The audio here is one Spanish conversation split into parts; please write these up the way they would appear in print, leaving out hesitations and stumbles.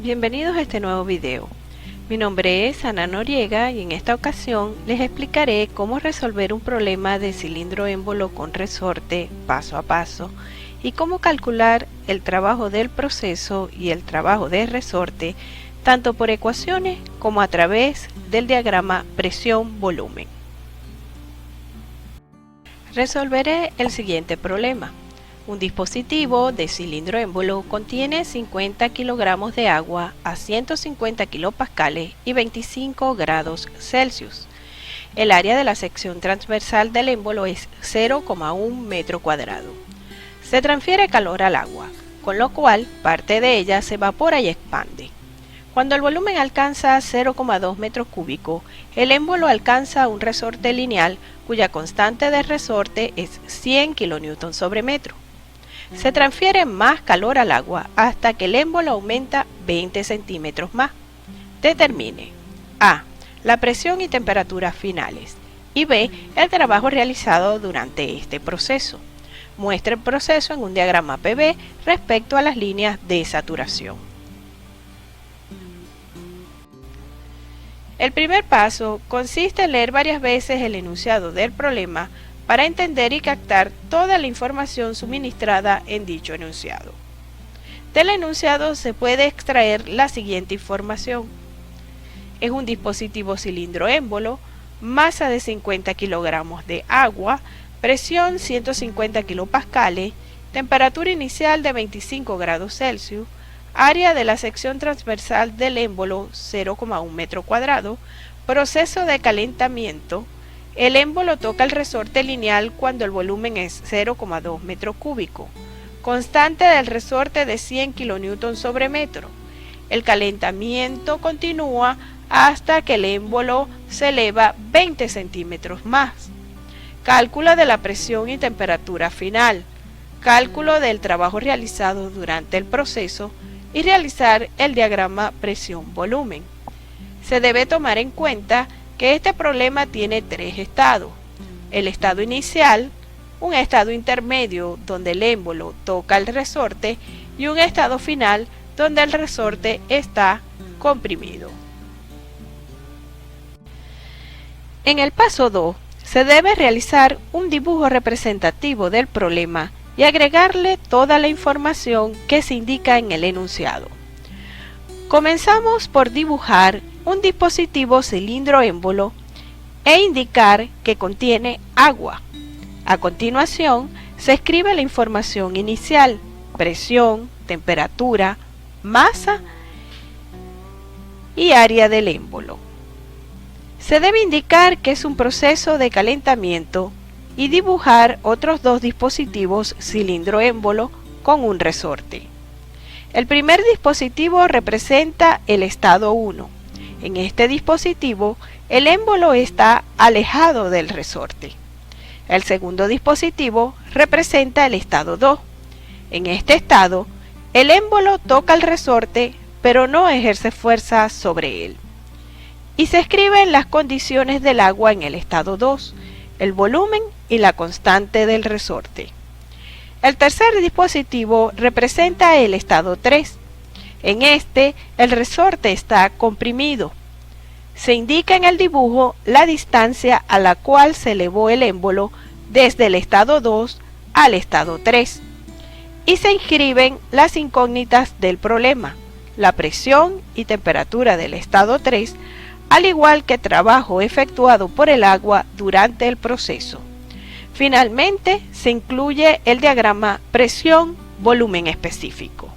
Bienvenidos a este nuevo video. Mi nombre es Ana Noriega y en esta ocasión les explicaré cómo resolver un problema de cilindro émbolo con resorte paso a paso y cómo calcular el trabajo del proceso y el trabajo del resorte tanto por ecuaciones como a través del diagrama presión-volumen. Resolveré el siguiente problema. Un dispositivo de cilindro émbolo contiene 50 kilogramos de agua a 150 kilopascales y 25 grados Celsius. El área de la sección transversal del émbolo es 0,1 metro cuadrado. Se transfiere calor al agua, con lo cual parte de ella se evapora y expande. Cuando el volumen alcanza 0,2 metros cúbicos, el émbolo alcanza un resorte lineal cuya constante de resorte es 100 kN sobre metro. Se transfiere más calor al agua hasta que el émbolo aumenta 20 centímetros más. Determine A. La presión y temperatura finales y B. El trabajo realizado durante este proceso. Muestre el proceso en un diagrama PV respecto a las líneas de saturación. El primer paso consiste en leer varias veces el enunciado del problema para entender y captar toda la información suministrada en dicho enunciado. Del enunciado se puede extraer la siguiente información. Es un dispositivo cilindro émbolo, masa de 50 kilogramos de agua, presión 150 kilopascales, temperatura inicial de 25 grados Celsius, área de la sección transversal del émbolo 0,1 metro cuadrado, proceso de calentamiento. El émbolo toca el resorte lineal cuando el volumen es 0,2 metros cúbicos. Constante del resorte de 100 kN sobre metro. El calentamiento continúa hasta que el émbolo se eleva 20 centímetros más. Cálculo de la presión y temperatura final. Cálculo del trabajo realizado durante el proceso y realizar el diagrama presión-volumen. Se debe tomar en cuenta que este problema tiene tres estados: el estado inicial, un estado intermedio donde el émbolo toca el resorte y un estado final donde el resorte está comprimido. En el paso 2 se debe realizar un dibujo representativo del problema y agregarle toda la información que se indica en el enunciado. Comenzamos por dibujar un dispositivo cilindro émbolo e indicar que contiene agua. A continuación, se escribe la información inicial: presión, temperatura, masa y área del émbolo. Se debe indicar que es un proceso de calentamiento y dibujar otros dos dispositivos cilindro émbolo con un resorte. El primer dispositivo representa el estado 1. En este dispositivo, el émbolo está alejado del resorte. El segundo dispositivo representa el estado 2. En este estado, el émbolo toca el resorte, pero no ejerce fuerza sobre él. Y se escriben las condiciones del agua en el estado 2, el volumen y la constante del resorte. El tercer dispositivo representa el estado 3. En este, el resorte está comprimido. Se indica en el dibujo la distancia a la cual se elevó el émbolo desde el estado 2 al estado 3. Y se inscriben las incógnitas del problema: la presión y temperatura del estado 3, al igual que trabajo efectuado por el agua durante el proceso. Finalmente, se incluye el diagrama presión-volumen específico.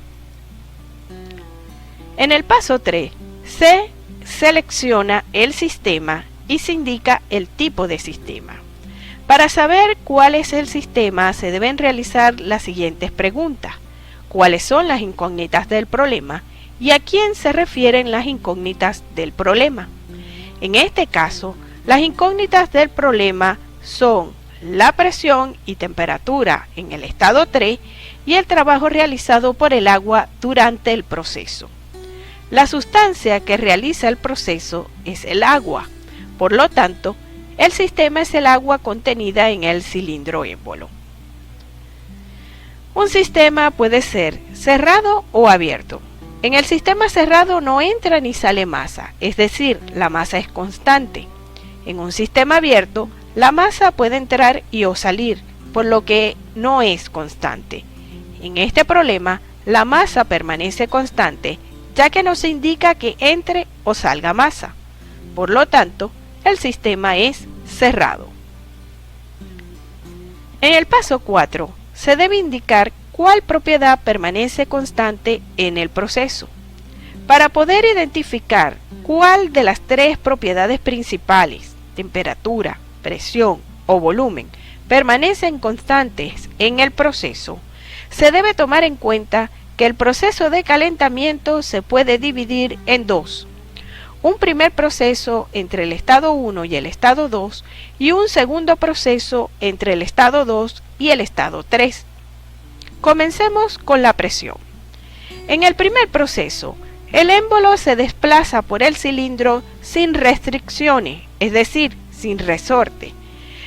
En el paso 3, se selecciona el sistema y se indica el tipo de sistema. Para saber cuál es el sistema, se deben realizar las siguientes preguntas: ¿cuáles son las incógnitas del problema? ¿Y a quién se refieren las incógnitas del problema? En este caso, las incógnitas del problema son la presión y temperatura en el estado 3 y el trabajo realizado por el agua durante el proceso. La sustancia que realiza el proceso es el agua, por lo tanto, el sistema es el agua contenida en el cilindro émbolo. Un sistema puede ser cerrado o abierto. En el sistema cerrado no entra ni sale masa, es decir, la masa es constante. En un sistema abierto, la masa puede entrar y o salir, por lo que no es constante. En este problema, la masa permanece constante, ya que no se indica que entre o salga masa. Por lo tanto, el sistema es cerrado. En el paso 4, se debe indicar cuál propiedad permanece constante en el proceso. Para poder identificar cuál de las tres propiedades principales, temperatura, presión o volumen, permanecen constantes en el proceso, se debe tomar en cuenta que el proceso de calentamiento se puede dividir en dos: un primer proceso entre el estado 1 y el estado 2 y un segundo proceso entre el estado 2 y el estado 3. Comencemos con la presión. En el primer proceso, el émbolo se desplaza por el cilindro sin restricciones, es decir, sin resorte.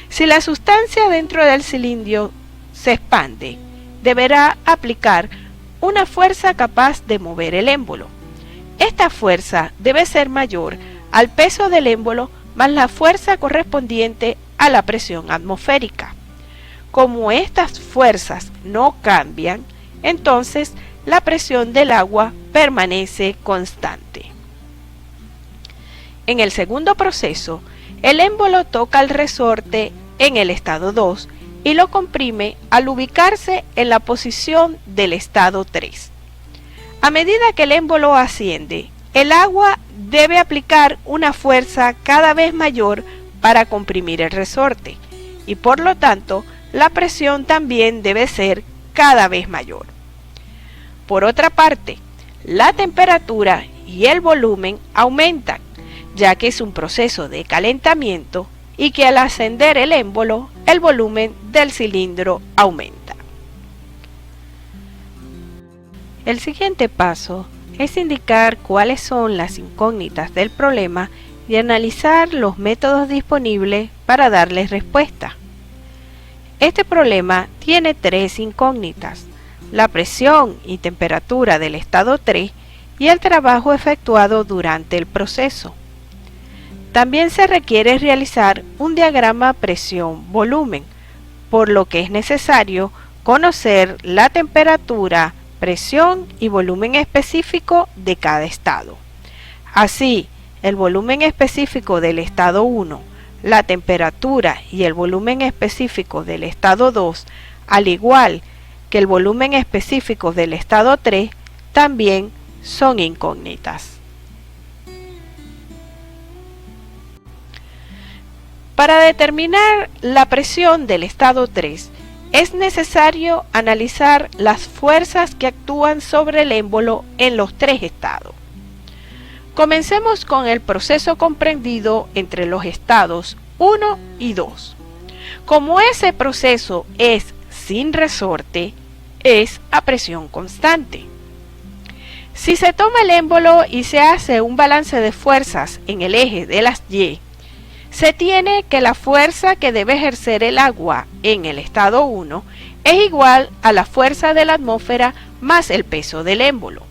Si la sustancia dentro del cilindro se expande, deberá aplicar una fuerza capaz de mover el émbolo. Esta fuerza debe ser mayor al peso del émbolo más la fuerza correspondiente a la presión atmosférica. Como estas fuerzas no cambian, entonces la presión del agua permanece constante. En el segundo proceso, el émbolo toca el resorte en el estado 2 y lo comprime al ubicarse en la posición del estado 3. A medida que el émbolo asciende, el agua debe aplicar una fuerza cada vez mayor para comprimir el resorte y por lo tanto la presión también debe ser cada vez mayor. Por otra parte, la temperatura y el volumen aumentan, ya que es un proceso de calentamiento y que al ascender el émbolo, el volumen del cilindro aumenta. El siguiente paso es indicar cuáles son las incógnitas del problema y analizar los métodos disponibles para darles respuesta. Este problema tiene tres incógnitas: la presión y temperatura del estado 3 y el trabajo efectuado durante el proceso. También se requiere realizar un diagrama presión-volumen, por lo que es necesario conocer la temperatura, presión y volumen específico de cada estado. Así, el volumen específico del estado 1, la temperatura y el volumen específico del estado 2, al igual que el volumen específico del estado 3, también son incógnitas. Para determinar la presión del estado 3, es necesario analizar las fuerzas que actúan sobre el émbolo en los tres estados. Comencemos con el proceso comprendido entre los estados 1 y 2. Como ese proceso es sin resorte, es a presión constante. Si se toma el émbolo y se hace un balance de fuerzas en el eje de las Y, se tiene que la fuerza que debe ejercer el agua en el estado 1 es igual a la fuerza de la atmósfera más el peso del émbolo.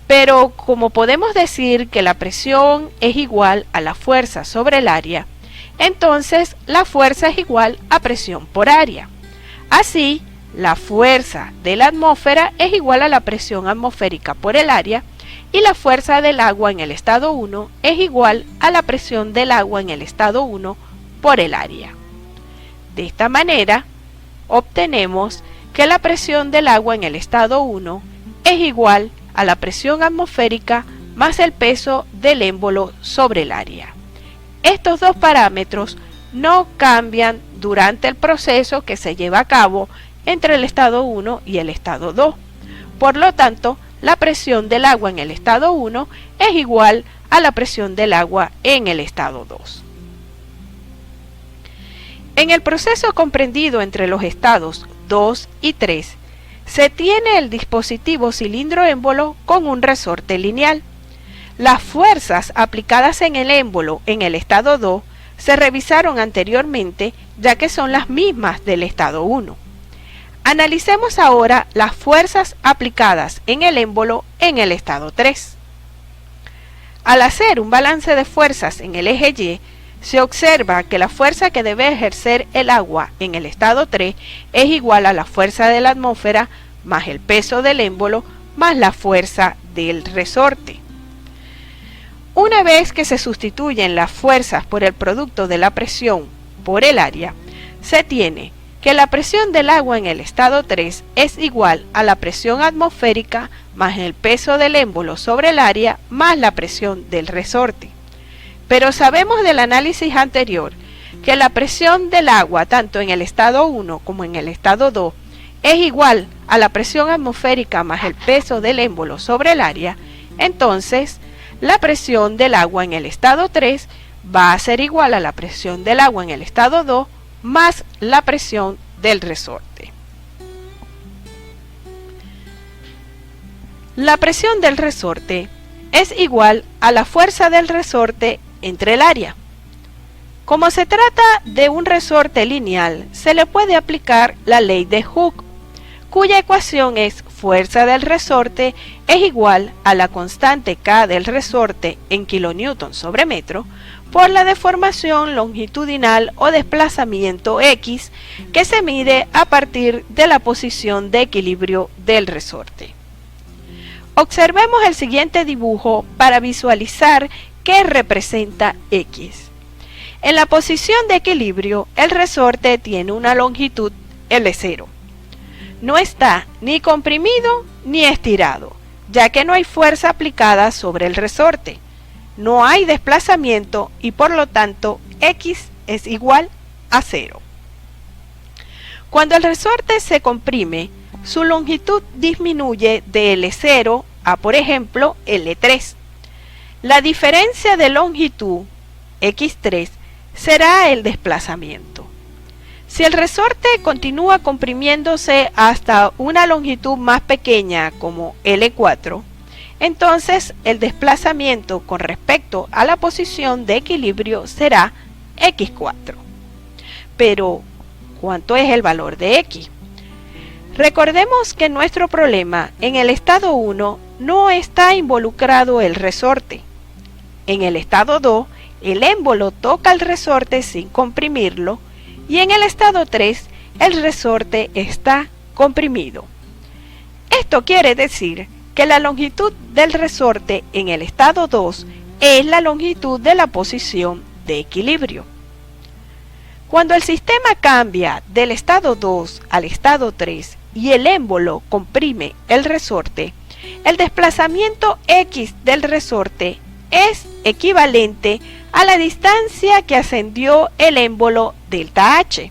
Pero como podemos decir que la presión es igual a la fuerza sobre el área, entonces la fuerza es igual a presión por área. Así, la fuerza de la atmósfera es igual a la presión atmosférica por el área y la fuerza del agua en el estado 1 es igual a la presión del agua en el estado 1 por el área. De esta manera, obtenemos que la presión del agua en el estado 1 es igual a la presión atmosférica más el peso del émbolo sobre el área. Estos dos parámetros no cambian durante el proceso que se lleva a cabo entre el estado 1 y el estado 2. Por lo tanto, la presión del agua en el estado 1 es igual a la presión del agua en el estado 2. En el proceso comprendido entre los estados 2 y 3, se tiene el dispositivo cilindro-émbolo con un resorte lineal. Las fuerzas aplicadas en el émbolo en el estado 2 se revisaron anteriormente, ya que son las mismas del estado 1. Analicemos ahora las fuerzas aplicadas en el émbolo en el estado 3. Al hacer un balance de fuerzas en el eje Y, se observa que la fuerza que debe ejercer el agua en el estado 3 es igual a la fuerza de la atmósfera más el peso del émbolo más la fuerza del resorte. Una vez que se sustituyen las fuerzas por el producto de la presión por el área, se tiene que la presión del agua en el estado 3 es igual a la presión atmosférica más el peso del émbolo sobre el área más la presión del resorte. Pero sabemos del análisis anterior que la presión del agua tanto en el estado 1 como en el estado 2 es igual a la presión atmosférica más el peso del émbolo sobre el área. Entonces, la presión del agua en el estado 3 va a ser igual a la presión del agua en el estado 2 más la presión del resorte. La presión del resorte es igual a la fuerza del resorte entre el área. Como se trata de un resorte lineal, se le puede aplicar la ley de Hooke, cuya ecuación es fuerza del resorte es igual a la constante K del resorte en kilonewton sobre metro por la deformación longitudinal o desplazamiento X que se mide a partir de la posición de equilibrio del resorte. Observemos el siguiente dibujo para visualizar qué representa X. En la posición de equilibrio, el resorte tiene una longitud L0. No está ni comprimido ni estirado, ya que no hay fuerza aplicada sobre el resorte. No hay desplazamiento y por lo tanto X es igual a 0. Cuando el resorte se comprime, su longitud disminuye de L0 a, por ejemplo, L3. La diferencia de longitud, X3, será el desplazamiento. Si el resorte continúa comprimiéndose hasta una longitud más pequeña como L4, entonces el desplazamiento con respecto a la posición de equilibrio será X4. Pero, ¿cuánto es el valor de X? Recordemos que en nuestro problema, en el estado 1, no está involucrado el resorte. En el estado 2, el émbolo toca el resorte sin comprimirlo, y en el estado 3, el resorte está comprimido. Esto quiere decir que la longitud del resorte en el estado 2 es la longitud de la posición de equilibrio. Cuando el sistema cambia del estado 2 al estado 3 y el émbolo comprime el resorte, el desplazamiento X del resorte es equivalente a la distancia que ascendió el émbolo delta H.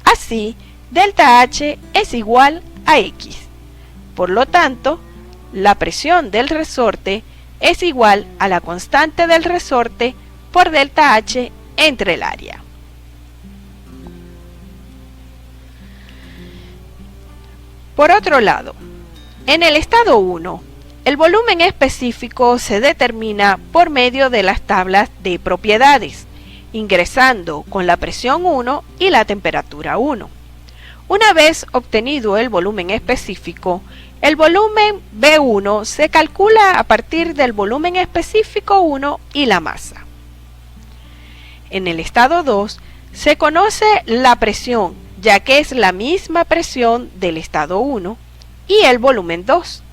Así, delta H es igual a X. Por lo tanto, la presión del resorte es igual a la constante del resorte por delta H entre el área. Por otro lado, en el estado 1, el volumen específico se determina por medio de las tablas de propiedades, ingresando con la presión 1 y la temperatura 1. Una vez obtenido el volumen específico, el volumen B1 se calcula a partir del volumen específico 1 y la masa. En el estado 2 se conoce la presión, ya que es la misma presión del estado 1, y el volumen 2.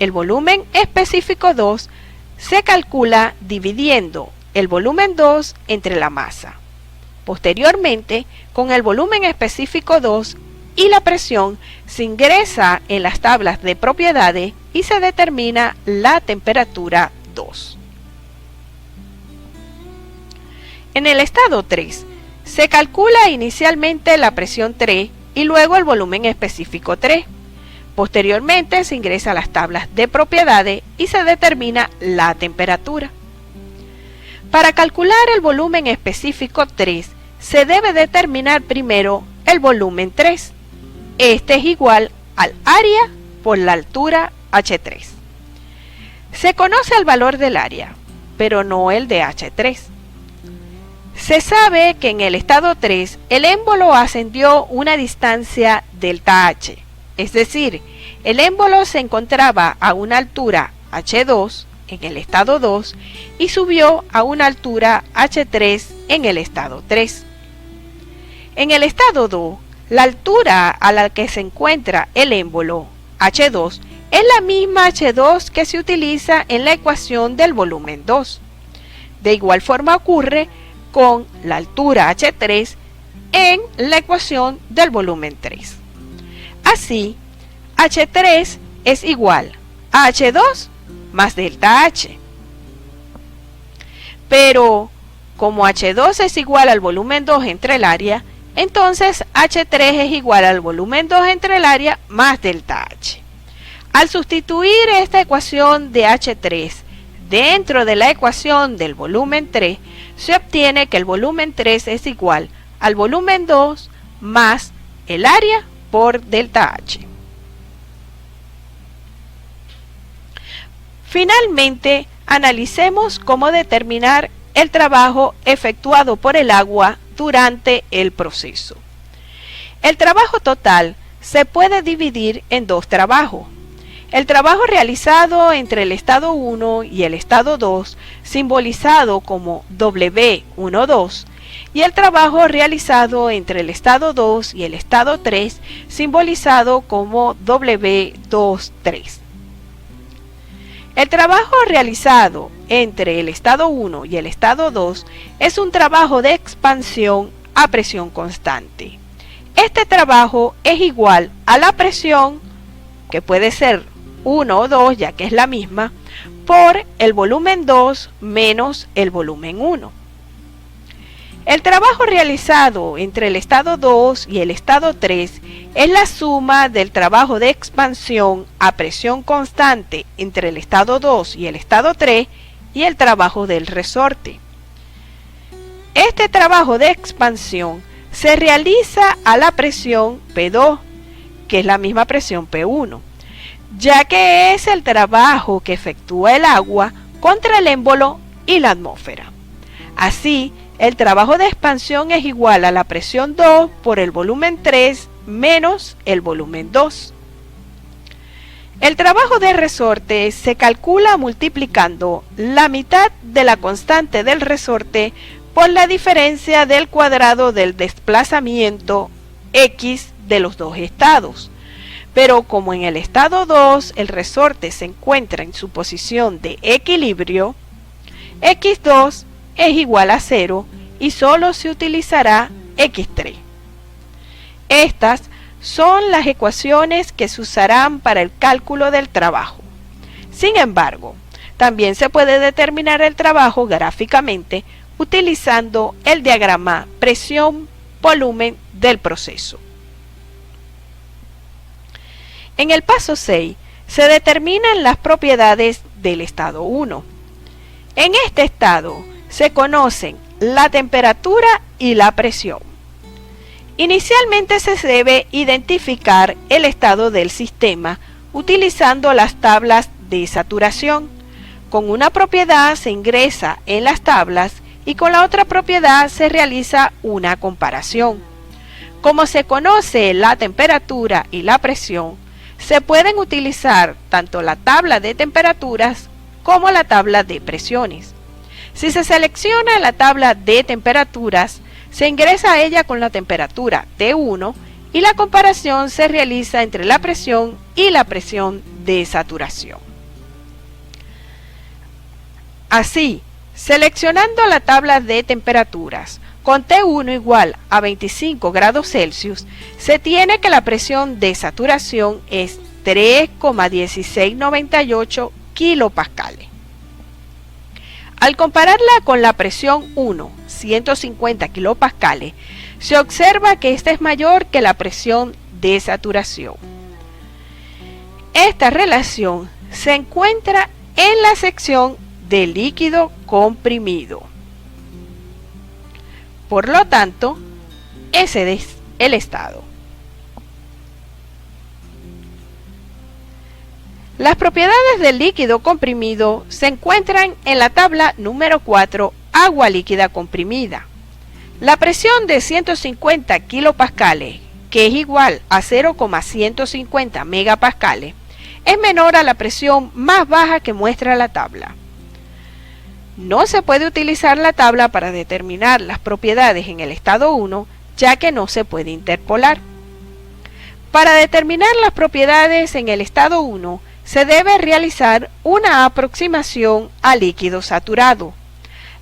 El volumen específico 2 se calcula dividiendo el volumen 2 entre la masa. Posteriormente, con el volumen específico 2 y la presión, se ingresa en las tablas de propiedades y se determina la temperatura 2. En el estado 3, se calcula inicialmente la presión 3 y luego el volumen específico 3. Posteriormente se ingresa a las tablas de propiedades y se determina la temperatura. Para calcular el volumen específico 3, se debe determinar primero el volumen 3. Este es igual al área por la altura H3. Se conoce el valor del área, pero no el de H3. Se sabe que en el estado 3 el émbolo ascendió una distancia delta H, es decir, el émbolo se encontraba a una altura H2 en el estado 2 y subió a una altura H3 en el estado 3. En el estado 2, la altura a la que se encuentra el émbolo, H2, es la misma H2 que se utiliza en la ecuación del volumen 2. De igual forma ocurre con la altura H3 en la ecuación del volumen 3. Así, H3 es igual a H2 más delta H. Pero, como H2 es igual al volumen 2 entre el área, entonces H3 es igual al volumen 2 entre el área más delta H. Al sustituir esta ecuación de H3 dentro de la ecuación del volumen 3, se obtiene que el volumen 3 es igual al volumen 2 más el área por delta H. Finalmente, analicemos cómo determinar el trabajo efectuado por el agua durante el proceso. El trabajo total se puede dividir en dos trabajos. El trabajo realizado entre el estado 1 y el estado 2, simbolizado como W12, y el trabajo realizado entre el estado 2 y el estado 3, simbolizado como W23. El trabajo realizado entre el estado 1 y el estado 2 es un trabajo de expansión a presión constante. Este trabajo es igual a la presión, que puede ser 1 o 2, ya que es la misma, por el volumen 2 menos el volumen 1. El trabajo realizado entre el estado 2 y el estado 3 es la suma del trabajo de expansión a presión constante entre el estado 2 y el estado 3 y el trabajo del resorte. Este trabajo de expansión se realiza a la presión P2, que es la misma presión P1, ya que es el trabajo que efectúa el agua contra el émbolo y la atmósfera. Así, el trabajo de expansión es igual a la presión 2 por el volumen 3 menos el volumen 2. El trabajo de resorte se calcula multiplicando la mitad de la constante del resorte por la diferencia del cuadrado del desplazamiento X de los dos estados. Pero como en el estado 2 el resorte se encuentra en su posición de equilibrio, X2 es igual a 0 y solo se utilizará X3. Estas son las ecuaciones que se usarán para el cálculo del trabajo. Sin embargo, también se puede determinar el trabajo gráficamente utilizando el diagrama presión-volumen del proceso. En el paso 6 se determinan las propiedades del estado 1. En este estado se conocen la temperatura y la presión. Inicialmente se debe identificar el estado del sistema utilizando las tablas de saturación. Con una propiedad se ingresa en las tablas y con la otra propiedad se realiza una comparación. Como se conoce la temperatura y la presión, se pueden utilizar tanto la tabla de temperaturas como la tabla de presiones. Si se selecciona la tabla de temperaturas, se ingresa a ella con la temperatura T1 y la comparación se realiza entre la presión y la presión de saturación. Así, seleccionando la tabla de temperaturas con T1 igual a 25 grados Celsius, se tiene que la presión de saturación es 3,1698 kilopascales. Al compararla con la presión 1, 150 kilopascales, se observa que esta es mayor que la presión de saturación. Esta relación se encuentra en la sección de líquido comprimido. Por lo tanto, ese es el estado. Las propiedades del líquido comprimido se encuentran en la tabla número 4, agua líquida comprimida. La presión de 150 kilopascales, que es igual a 0,150 megapascales, es menor a la presión más baja que muestra la tabla. No se puede utilizar la tabla para determinar las propiedades en el estado 1, ya que no se puede interpolar. Para determinar las propiedades en el estado 1, se debe realizar una aproximación a líquido saturado.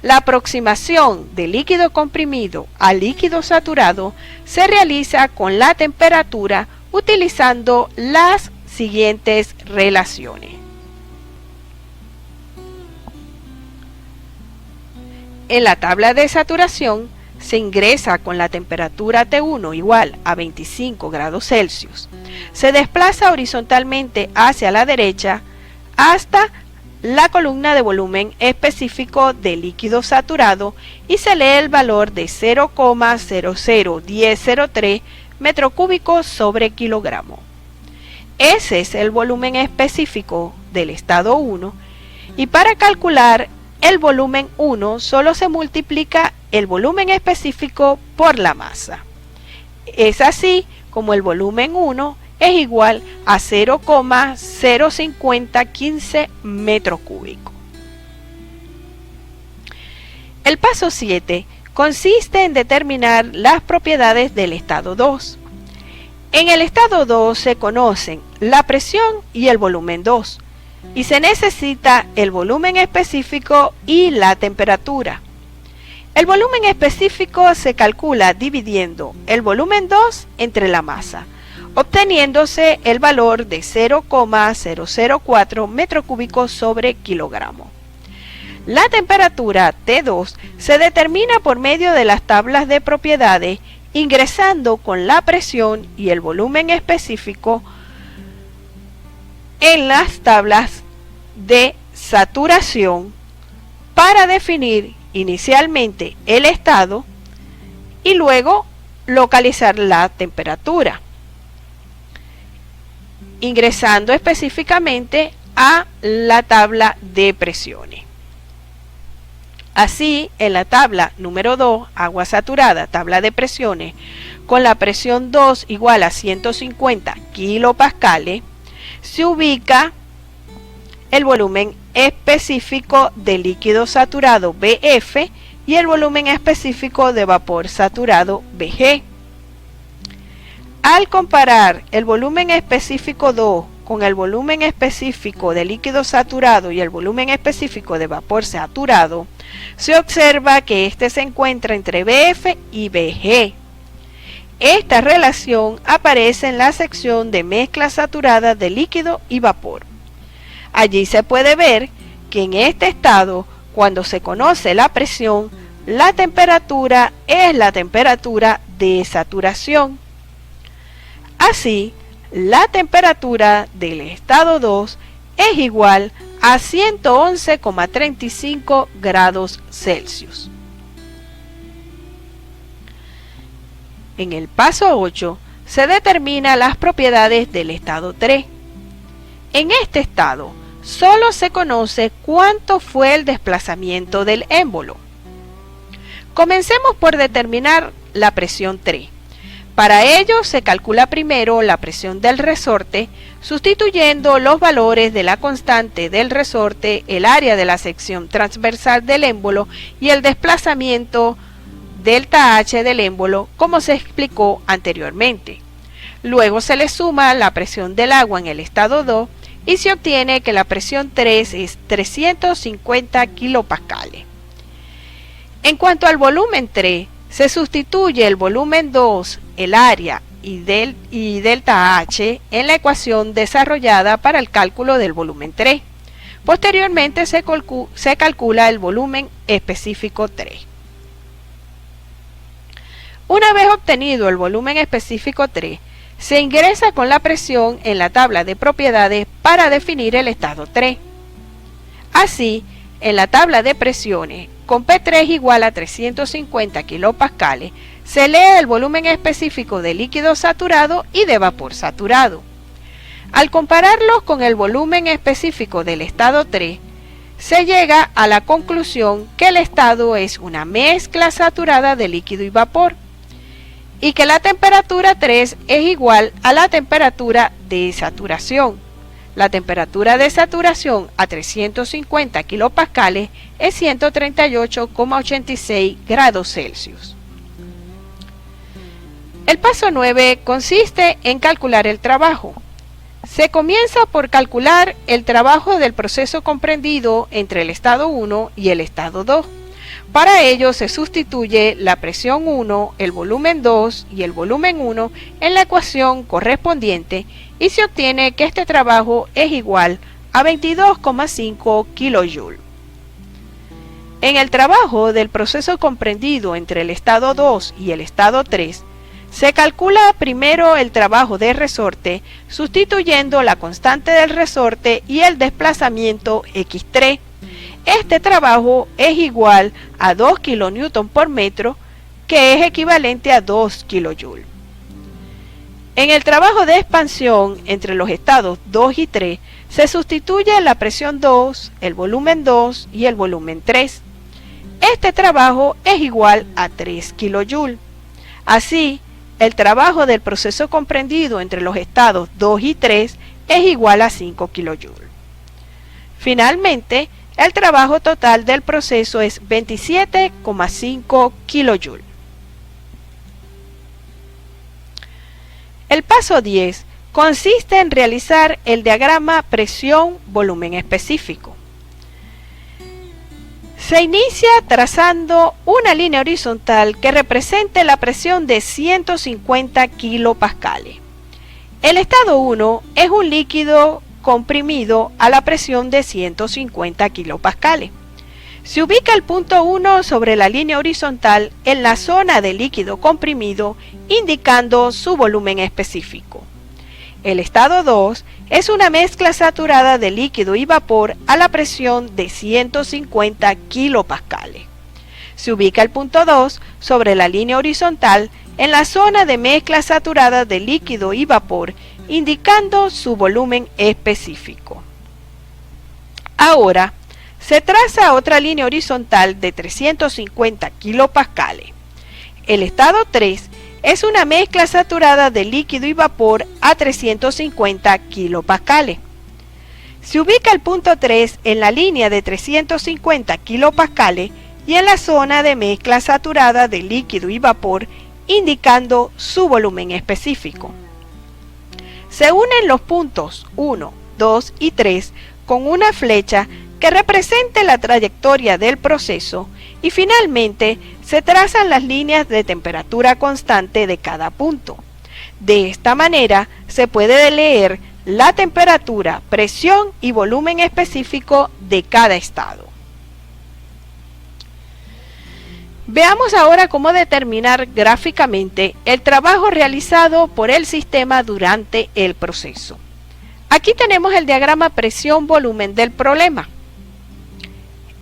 La aproximación de líquido comprimido a líquido saturado se realiza con la temperatura utilizando las siguientes relaciones. En la tabla de saturación se ingresa con la temperatura T1 igual a 25 grados Celsius. Se desplaza horizontalmente hacia la derecha hasta la columna de volumen específico de líquido saturado y se lee el valor de 0,001003 metro cúbico sobre kilogramo. Ese es el volumen específico del estado 1 y para calcular el volumen 1 solo se multiplica el volumen específico por la masa. Es así como el volumen 1 es igual a 0,05015 metros cúbicos. El paso 7 consiste en determinar las propiedades del estado 2. En el estado 2 se conocen la presión y el volumen 2, y se necesita el volumen específico y la temperatura. El volumen específico se calcula dividiendo el volumen 2 entre la masa, obteniéndose el valor de 0,004 metros cúbicos sobre kilogramo. La temperatura T2 se determina por medio de las tablas de propiedades, ingresando con la presión y el volumen específico en las tablas de saturación para definir inicialmente el estado y luego localizar la temperatura, ingresando específicamente a la tabla de presiones. Así, en la tabla número 2, agua saturada, tabla de presiones, con la presión 2 igual a 150 kilopascales, se ubica el volumen específico de líquido saturado BF y el volumen específico de vapor saturado BG. Al comparar el volumen específico 2 con el volumen específico de líquido saturado y el volumen específico de vapor saturado, se observa que este se encuentra entre BF y BG. Esta relación aparece en la sección de mezcla saturada de líquido y vapor. Allí se puede ver que en este estado, cuando se conoce la presión, la temperatura es la temperatura de saturación. Así, la temperatura del estado 2 es igual a 111,35 grados Celsius. En el paso 8 se determinan las propiedades del estado 3. En este estado solo se conoce cuánto fue el desplazamiento del émbolo. Comencemos por determinar la presión 3. Para ello se calcula primero la presión del resorte, sustituyendo los valores de la constante del resorte, el área de la sección transversal del émbolo y el desplazamiento delta H del émbolo, como se explicó anteriormente. Luego se le suma la presión del agua en el estado 2 y se obtiene que la presión 3 es 350 kilopascales. En cuanto al volumen 3, se sustituye el volumen 2, el área y delta H en la ecuación desarrollada para el cálculo del volumen 3. Posteriormente se calcula el volumen específico 3. Una vez obtenido el volumen específico 3, se ingresa con la presión en la tabla de propiedades para definir el estado 3. Así, en la tabla de presiones, con P3 igual a 350 kilopascales, se lee el volumen específico de líquido saturado y de vapor saturado. Al compararlos con el volumen específico del estado 3, se llega a la conclusión que el estado es una mezcla saturada de líquido y vapor y que la temperatura 3 es igual a la temperatura de saturación. La temperatura de saturación a 350 kilopascales es 138,86 grados Celsius. El paso 9 consiste en calcular el trabajo. Se comienza por calcular el trabajo del proceso comprendido entre el estado 1 y el estado 2. Para ello se sustituye la presión 1, el volumen 2 y el volumen 1 en la ecuación correspondiente y se obtiene que este trabajo es igual a 22,5 kJ. En el trabajo del proceso comprendido entre el estado 2 y el estado 3, se calcula primero el trabajo de resorte sustituyendo la constante del resorte y el desplazamiento x3. Este trabajo es igual a 2 kN por metro, que es equivalente a 2 kJ. En el trabajo de expansión entre los estados 2 y 3 se sustituye la presión 2, el volumen 2 y el volumen 3. Este trabajo es igual a 3 kJ. Así, el trabajo del proceso comprendido entre los estados 2 y 3 es igual a 5 kJ. Finalmente, el trabajo total del proceso es 27,5 kJ. El paso 10 consiste en realizar el diagrama presión-volumen específico. Se inicia trazando una línea horizontal que represente la presión de 150 kilopascales. El estado 1 es un líquido comprimido a la presión de 150 kilopascales. Se ubica el punto 1 sobre la línea horizontal en la zona de líquido comprimido, indicando su volumen específico. El estado 2 es una mezcla saturada de líquido y vapor a la presión de 150 kilopascales. Se ubica el punto 2 sobre la línea horizontal en la zona de mezcla saturada de líquido y vapor, indicando su volumen específico. Ahora, se traza otra línea horizontal de 350 kilopascales. El estado 3 es una mezcla saturada de líquido y vapor a 350 kilopascales. Se ubica el punto 3 en la línea de 350 kilopascales y en la zona de mezcla saturada de líquido y vapor, indicando su volumen específico. Se unen los puntos 1, 2 y 3 con una flecha que represente la trayectoria del proceso y finalmente se trazan las líneas de temperatura constante de cada punto. De esta manera se puede leer la temperatura, presión y volumen específico de cada estado. Veamos ahora cómo determinar gráficamente el trabajo realizado por el sistema durante el proceso. Aquí tenemos el diagrama presión-volumen del problema.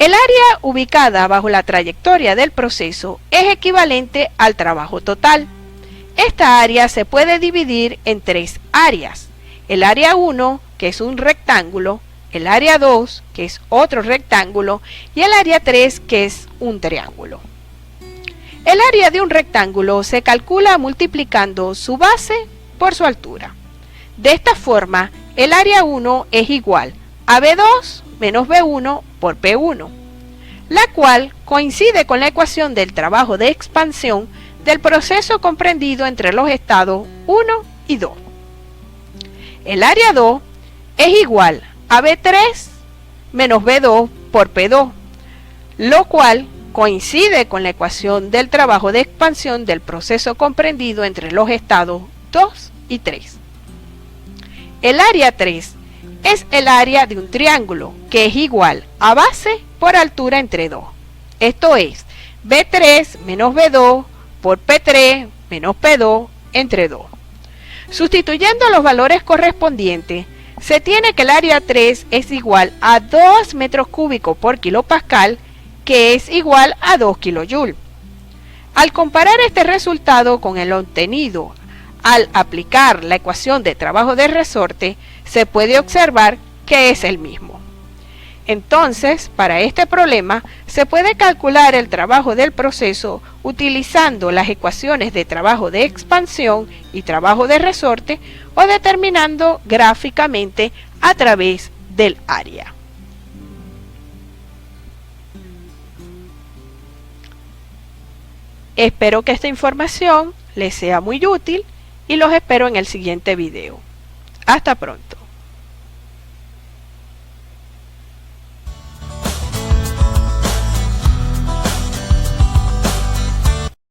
El área ubicada bajo la trayectoria del proceso es equivalente al trabajo total. Esta área se puede dividir en tres áreas. El área 1, que es un rectángulo, el área 2, que es otro rectángulo, y el área 3, que es un triángulo. El área de un rectángulo se calcula multiplicando su base por su altura. De esta forma, el área 1 es igual a B2 menos B1 por P1, la cual coincide con la ecuación del trabajo de expansión del proceso comprendido entre los estados 1 y 2. El área 2 es igual a B3 menos B2 por P2, lo cual coincide con la ecuación del trabajo de expansión del proceso comprendido entre los estados 2 y 3. El área 3 es el área de un triángulo, que es igual a base por altura entre 2. Esto es B3 menos B2 por P3 menos P2 entre 2. Sustituyendo los valores correspondientes, se tiene que el área 3 es igual a 2 metros cúbicos por kilopascal, que es igual a 2 kJ. Al comparar este resultado con el obtenido al aplicar la ecuación de trabajo de resorte, se puede observar que es el mismo. Entonces, para este problema, se puede calcular el trabajo del proceso utilizando las ecuaciones de trabajo de expansión y trabajo de resorte o determinando gráficamente a través del área. Espero que esta información les sea muy útil y los espero en el siguiente video. Hasta pronto.